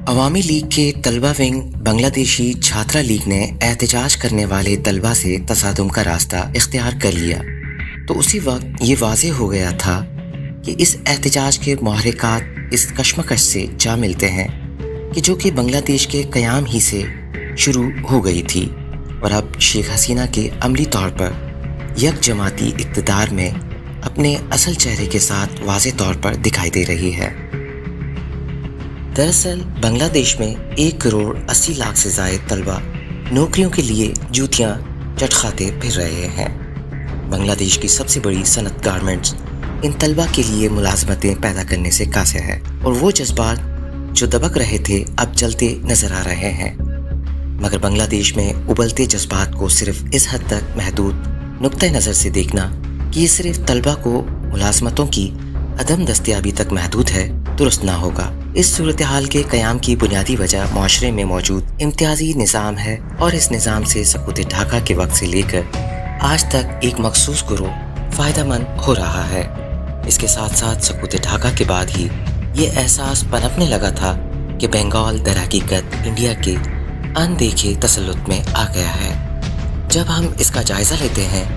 अवामी league के तलबा wing Bangladeshi छात्रा लीग ने एहतजाज करने वाले तलबा से तसादुम का रास्ता इख्तियार कर लिया तो उसी वक्त ये वाज़ेह हो गया था कि इस एहतजाज के मुहर्रिकात इस कशमकश से जा मिलते हैं कि जो कि बांग्लादेश के क़याम ही से शुरू हो गई थी और अब शेख हसीना के अमली तौर पर यक जमाती इक़्तिदार में अपने असल चेहरे के साथ वाज़ेह तौर पर दिखाई दे रही है। दरअसल बांग्लादेश में 1 करोड़ 80 लाख से ज़ायद तलबा नौकरियों के लिए जूतियाँ चटखाते फिर रहे हैं। बांग्लादेश की सबसे बड़ी सनत गारमेंट्स इन तलबा के लिए मुलाजमतें पैदा करने से कासिर है और वो जज्बात जो दबक रहे थे अब जलते नज़र आ रहे हैं। मगर बांग्लादेश में उबलते जज्बात को सिर्फ इस हद तक महदूद नुक्ते नज़र से देखना कि ये सिर्फ तलबा को मुलाजमतों की अदम दस्तयाबी तक महदूद है दुरुस्त ना होगा। इस सूरत हाल के क़याम की बुनियादी वजह माशरे में मौजूद इम्तियाजी निज़ाम है और इस निज़ाम से सकूत ढाका के वक्त से लेकर आज तक एक मखसूस ग्रोह फ़ायदेमंद हो रहा है। इसके साथ साथ सकूत ढाका के बाद ही ये एहसास पनपने लगा था कि बंगाल दरहकीकत इंडिया के अनदेखे तसल्लुत में आ गया है। जब हम इसका जायज़ा लेते हैं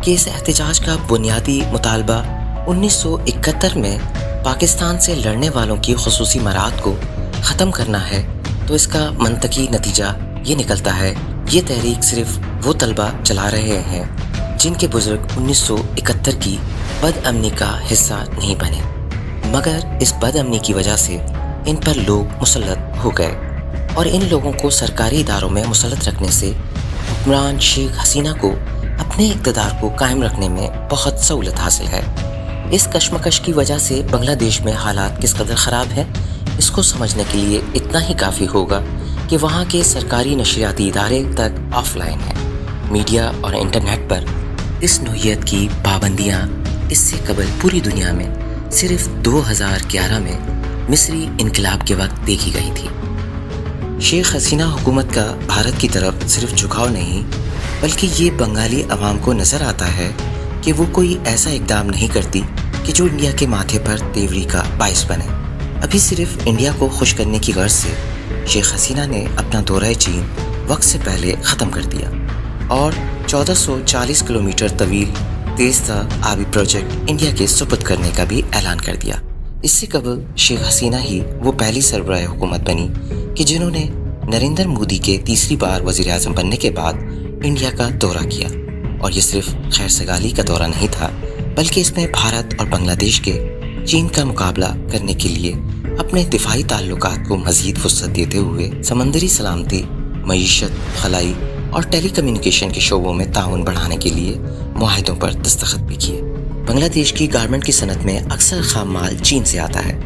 कि इस एहतजाज का बुनियादी मुतालबा 1971 में पाकिस्तान से लड़ने वालों की खुसूसी मराहत को ख़त्म करना है तो इसका मंतकी नतीजा ये निकलता है ये तहरीक सिर्फ वो तलबा चला रहे हैं जिनके बुज़ुर्ग 1971 की बदअमनी का हिस्सा नहीं बने, मगर इस बदअमनी की वजह से इन पर लोग मुसल्लत हो गए और इन लोगों को सरकारी इदारों में मुसल्लत रखने से हुक्मरान शेख हसीना को अपने इक़्तिदार को कायम रखने में बहुत सहूलत हासिल है। इस कशमकश की वजह से बांग्लादेश में हालात किस कदर ख़राब है इसको समझने के लिए इतना ही काफ़ी होगा कि वहाँ के सरकारी नशरियाती इदारे तक ऑफलाइन हैं। मीडिया और इंटरनेट पर इस नौइयत की पाबंदियाँ इससे कबल पूरी दुनिया में सिर्फ 2011 में मिस्री इनकलाब के वक्त देखी गई थी। शेख हसीना हुकूमत का भारत की तरफ सिर्फ झुकाव नहीं बल्कि ये बंगाली अवाम को नज़र आता है कि वो कोई ऐसा इक़दाम नहीं करती कि जो इंडिया के माथे पर तेवरी का बाइस बने। अभी सिर्फ इंडिया को खुश करने की गर्ज से शेख हसीना ने अपना दौरा चीन वक्त से पहले ख़त्म कर दिया और 1440 किलोमीटर तवील तेज़ आबी प्रोजेक्ट इंडिया के सुपुर्द करने का भी ऐलान कर दिया। इससे कबल शेख हसीना ही वो पहली सरबराह हुकूमत बनी कि जिन्होंने नरेंद्र मोदी के तीसरी बार वज़ीर आज़म बनने के बाद इंडिया का दौरा किया और ये सिर्फ खैर सगाली का दौरा नहीं था बल्कि इसमें भारत और बांग्लादेश के चीन का मुकाबला करने के लिए अपने दिफाई ताल्लुकात को मज़ीद वुसअत देते हुए समंदरी सलामती, मईशत, खलाई और टेली कम्युनिकेशन के शोबों में ताउन बढ़ाने के लिए मुआहिदों पर दस्तखत भी किए। बांग्लादेश की गारमेंट की सनत में अक्सर खाम माल चीन से आता है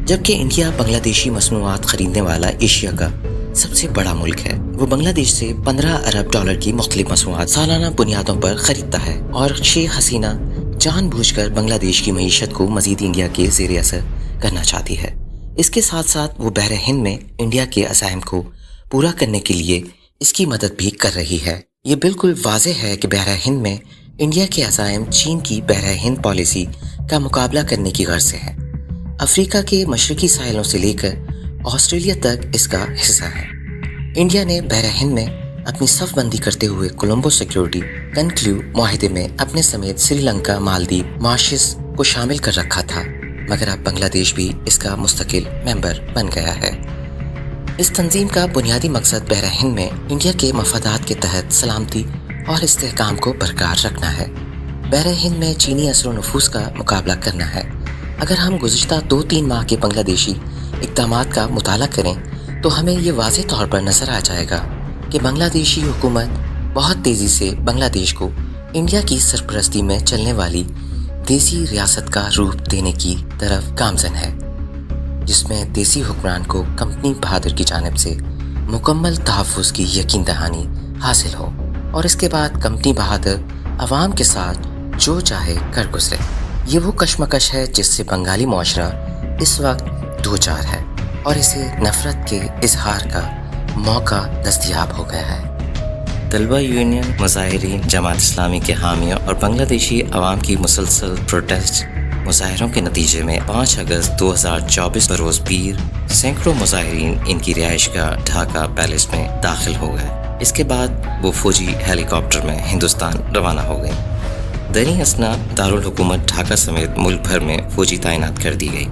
जबकि इंडिया बांग्लादेशी मसनूआत ख़रीदने वाला एशिया का सबसे बड़ा मुल्क है। वो बांग्लादेश से 15 अरब डॉलर की मुख्तलिफ मसनूआत सालाना बुनियादों पर ख़रीदता है और शेख हसीना जानबूझकर बांग्लादेश की मईशत को मज़ीद इंडिया के ज़ेर असर करना चाहती है। इसके साथ साथ वो बहर हिंद में इंडिया के अज़ाइम को पूरा करने के लिए इसकी मदद भी कर रही है। ये बिल्कुल वाज़ेह है कि बहर हिंद में इंडिया के अज़ाइम चीन की बहर हिंद पॉलिसी का मुकाबला करने की गर्ज से है। अफ्रीका के मशरकी साहिलों से लेकर ऑस्ट्रेलिया तक इसका हिस्सा है। इंडिया ने बहर हिंद में अपनी सफ़बंदी करते हुए कोलंबो सिक्योरिटी कनक्लू मुआहिदे में अपने समेत श्रीलंका, मालदीव, मॉरिशस को शामिल कर रखा था, मगर अब बांग्लादेश भी इसका मुस्तकिल मेंबर बन गया है। इस तंजीम का बुनियादी मकसद बहर हिंद में इंडिया के मफादात के तहत सलामती और इस्तेहकाम को बरकरार रखना है। बहर हिंद में चीनी असर नफूस का मुकाबला करना है। अगर हम गुज़िश्ता 2-3 माह के बांग्लादेशी इक़दामात का मुताला करें तो हमें ये वाज़ेह तौर पर नज़र आ जाएगा कि बांग्लादेशी हुकूमत बहुत तेज़ी से बांग्लादेश को इंडिया की सरपरस्ती में चलने वाली देसी रियासत का रूप देने की तरफ गामज़न है, जिसमें देसी हुक्मरान को कंपनी बहादुर की जानिब से मुकम्मल तहफ़्फ़ुज़ की यकीन दहानी हासिल हो और इसके बाद कंपनी बहादुर अवाम के साथ जो चाहे कर गुजरे। ये वो कशमकश है जिससे बंगाली मुआशरा इस वक्त दो चार है और इसे नफ़रत के इजहार का मौका दस्तयाब हो गया है। तलबा यूनियन, मुज़ाहिरीन, जमात इस्लामी के हामियों और बांग्लादेशी अवाम की मुसलसल प्रोटेस्ट مظاہروں کے نتیجے میں 5 اگست 2024 بروز پیر سینکڑوں مظاہرین ان کی رہائش گاہ ڈھاکہ پیلس میں داخل ہو گئے۔ اس کے بعد وہ فوجی ہیلی کاپٹر میں ہندوستان روانہ ہو گئیں۔ دریں اثنا دارالحکومت ڈھاکہ سمیت ملک بھر میں فوجی تعینات کر دی گئی۔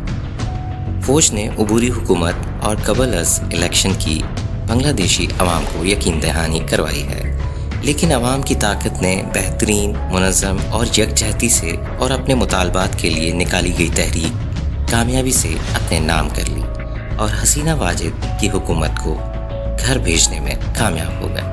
فوج نے عبوری حکومت اور قبل از الیکشن کی بنگلہ دیشی عوام کو یقین دہانی کروائی ہے، لیکن عوام کی طاقت نے بہترین، منظم اور یکجہتی سے اور اپنے مطالبات کے لیے نکالی گئی تحریک کامیابی سے اپنے نام کر لی اور حسینہ واجد کی حکومت کو گھر بھیجنے میں کامیاب ہو گئے۔